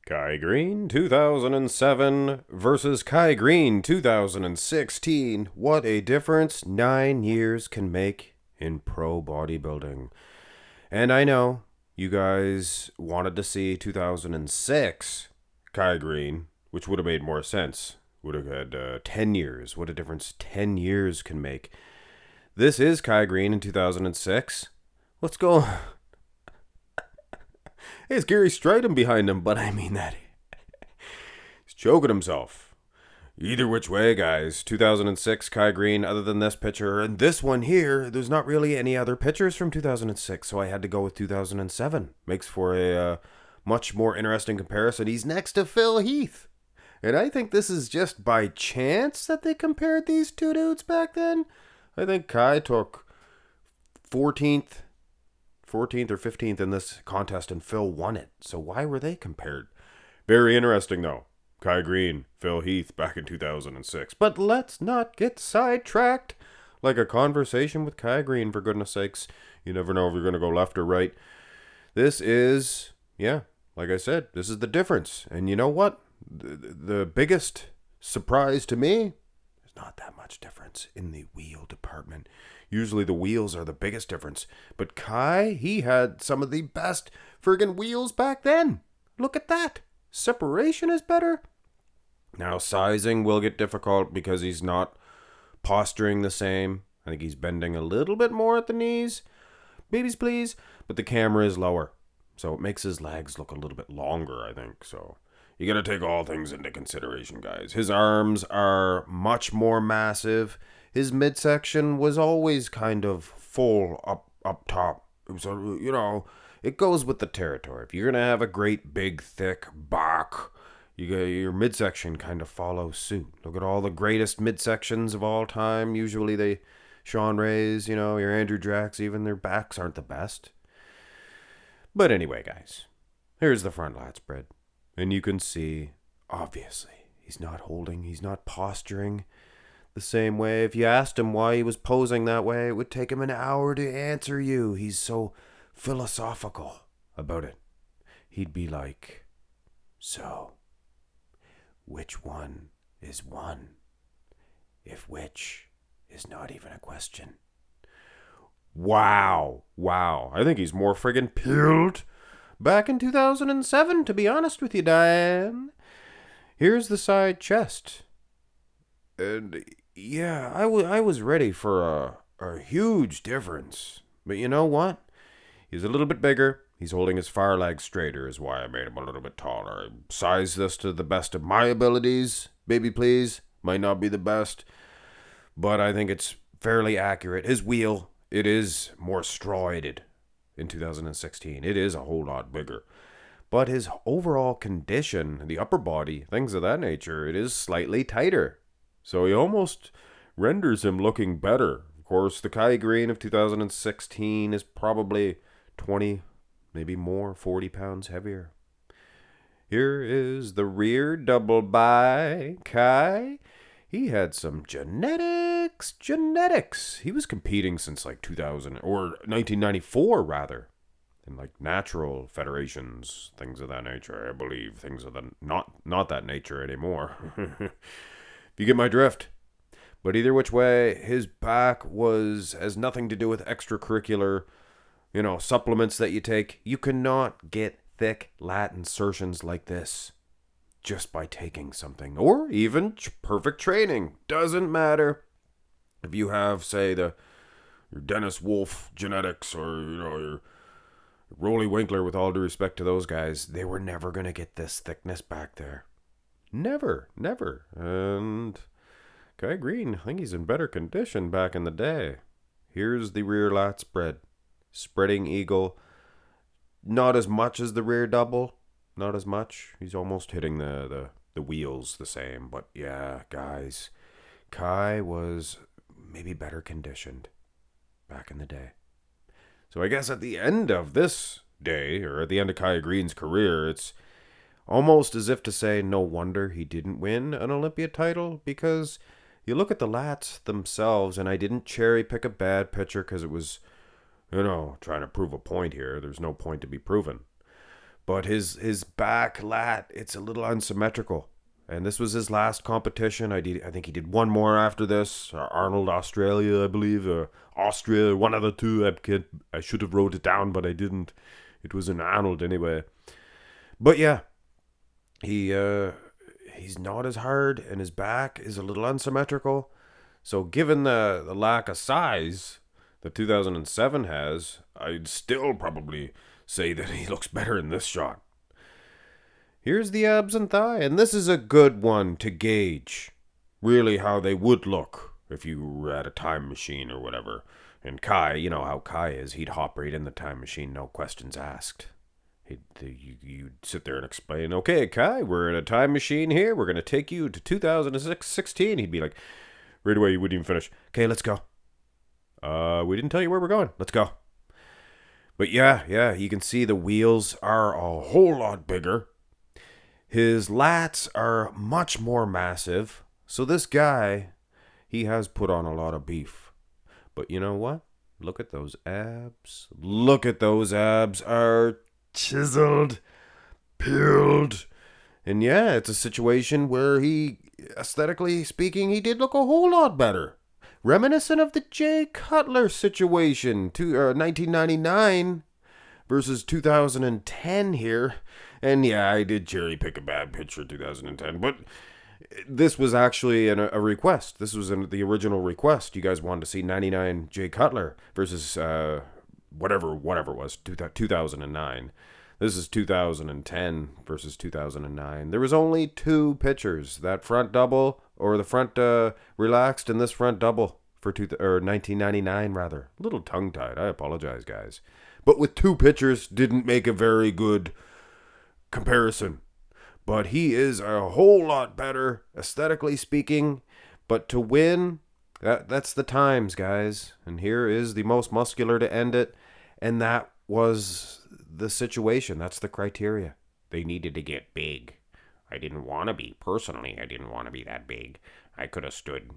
Kai Greene 2007 versus Kai Greene 2016. What a difference 9 years can make in pro bodybuilding. And I know you guys wanted to see 2006 Kai Greene, which would have made more sense. Would have had 10 years. What a difference 10 years can make. This is Kai Greene in 2006. Let's go. Hey, it's Gary Stridham behind him, but I mean that. He's choking himself. Either which way, guys. 2006, Kai Greene, other than this picture. And this one here, there's not really any other pictures from 2006, so I had to go with 2007. Makes for a much more interesting comparison. He's next to Phil Heath. And I think this is just by chance that they compared these two dudes back then. I think Kai took 14th or 15th in this contest, and Phil won it. So why were they compared? Very interesting, though. Kai Greene, Phil Heath, back in 2006. But let's not get sidetracked. Like a conversation with Kai Greene, for goodness sakes. You never know if you're going to go left or right. This is, like I said, this is the difference. And you know what? The biggest surprise to me, there's not that much difference in the wheel department. Usually the wheels are the biggest difference. But Kai, he had some of the best friggin' wheels back then. Look at that. Separation is better. Now sizing will get difficult because he's not posturing the same. I think he's bending a little bit more at the knees. Babies, please. But the camera is lower. So it makes his legs look a little bit longer, I think. So you got to take all things into consideration, guys. His arms are much more massive. His midsection was always kind of full up top. So, it goes with the territory. If you're going to have a great, big, thick back, your midsection kind of follows suit. Look at all the greatest midsections of all time. Usually they, Sean Ray's, your Andrew Jacks, even their backs aren't the best. But anyway, guys, here's the front lat spread. And you can see, obviously, he's not holding, he's not posturing the same way. If you asked him why he was posing that way, it would take him an hour to answer you. He's so philosophical about it. He'd be like, so, which one is one? If which is not even a question. Wow. I think he's more friggin' peeled back in 2007, to be honest with you, Diane. Here's the side chest. And yeah, I was ready for a huge difference. But you know what? He's a little bit bigger. He's holding his far leg straighter is why I made him a little bit taller. I sized this to the best of my abilities. Baby, please. Might not be the best, but I think it's fairly accurate. His wheel, it is more stroided in 2016. It is a whole lot bigger. But his overall condition, the upper body, things of that nature, it is slightly tighter. So he almost renders him looking better. Of course, the Kai Greene of 2016 is probably 20, maybe more, 40 pounds heavier. Here is the rear double by Kai. He had some genetics. He was competing since like 2000 or 1994 rather. In like natural federations, things of that nature, I believe. Things of the not that nature anymore. If you get my drift. But either which way, his back has nothing to do with extracurricular, supplements that you take. You cannot get thick lat insertions like this just by taking something. Or even perfect training. Doesn't matter. If you have, say, your Dennis Wolf genetics or, your Rolly Winkler, with all due respect to those guys, they were never going to get this thickness back there. Never. And Kai Greene, I think he's in better condition back in the day. Here's the rear lat spread. Spreading eagle. Not as much as the rear double. Not as much. He's almost hitting the wheels the same. But yeah, guys, Kai was maybe better conditioned back in the day. So I guess at the end of this day, or at the end of Kai Greene's career, it's almost as if to say no wonder he didn't win an Olympia title, because you look at the lats themselves, and I didn't cherry pick a bad picture because it was, trying to prove a point here. There's no point to be proven. But his back lat, it's a little unsymmetrical. And this was his last competition. I think he did one more after this. Arnold Australia, I believe. Austria, one of the two. I should have wrote it down, but I didn't. It was in Arnold anyway. But yeah, he's not as hard, and his back is a little unsymmetrical. So given the lack of size that 2007 has, I'd still probably say that he looks better in this shot. Here's the abs and thigh, and this is a good one to gauge really how they would look if you were at a time machine or whatever. And Kai, you know how Kai is, he'd hop right in the time machine, no questions asked. You'd sit there and explain, okay, Kai, we're in a time machine here, we're going to take you to 2016. He'd be like, right away, you wouldn't even finish. Okay, let's go. We didn't tell you where we're going. Let's go. But yeah, you can see the wheels are a whole lot bigger. His lats are much more massive. So this guy, he has put on a lot of beef. But you know what? Look at those abs. Look at those abs are chiseled, peeled. And yeah, it's a situation where he, aesthetically speaking, he did look a whole lot better. Reminiscent of the Jay Cutler situation, 1999 versus 2010 here. And yeah, I did cherry pick a bad picture of 2010, but this was actually a request. This was the original request. You guys wanted to see 99 Jay Cutler versus whatever it was, 2009. This is 2010 versus 2009. There was only two pictures, that front double, or the front relaxed, and this front double for 1999 rather. A little tongue-tied. I apologize, guys. But with two pictures, didn't make a very good comparison. But he is a whole lot better, aesthetically speaking. But to win, that's the times, guys. And here is the most muscular to end it. And that was the situation. That's the criteria. They needed to get big. I didn't want to be. Personally, I didn't want to be that big. I could have stood,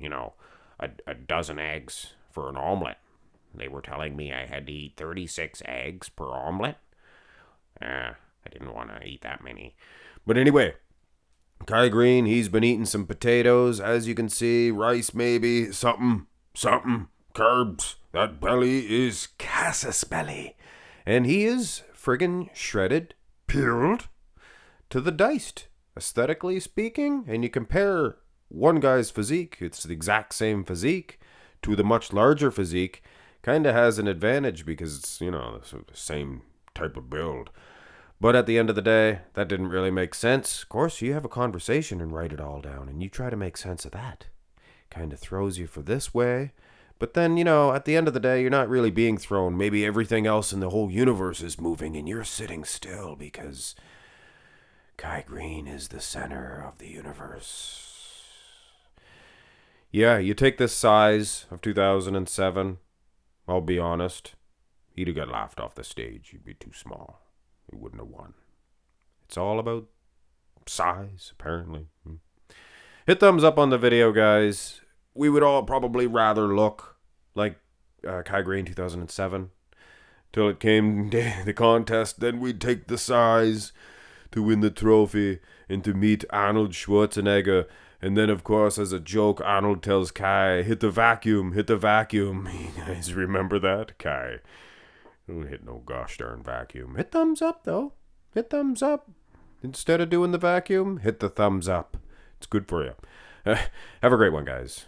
a dozen eggs for an omelet. They were telling me I had to eat 36 eggs per omelet. I didn't want to eat that many. But anyway, Kai Greene, he's been eating some potatoes, as you can see, rice maybe, something, carbs. That belly is Cassis belly. And he is friggin' shredded, peeled to the diced, aesthetically speaking. And you compare one guy's physique, it's the exact same physique, to the much larger physique, kind of has an advantage because it's, the same type of build. But at the end of the day, that didn't really make sense. Of course, you have a conversation and write it all down, and you try to make sense of that. Kind of throws you for this way. But then, at the end of the day, you're not really being thrown. Maybe everything else in the whole universe is moving, and you're sitting still because Kai Greene is the center of the universe. Yeah, you take this size of 2007, I'll be honest, he'd have got laughed off the stage. He'd be too small. He wouldn't have won. It's all about size, apparently. Hit thumbs up on the video, guys. We would all probably rather look like Kai Greene 2007 till it came the contest. Then we'd take the size to win the trophy and to meet Arnold Schwarzenegger. And then, of course, as a joke, Arnold tells Kai, hit the vacuum, hit the vacuum. You guys remember that? Kai, don't hit no gosh darn vacuum. Hit thumbs up, though. Hit thumbs up. Instead of doing the vacuum, hit the thumbs up. It's good for you. Have a great one, guys.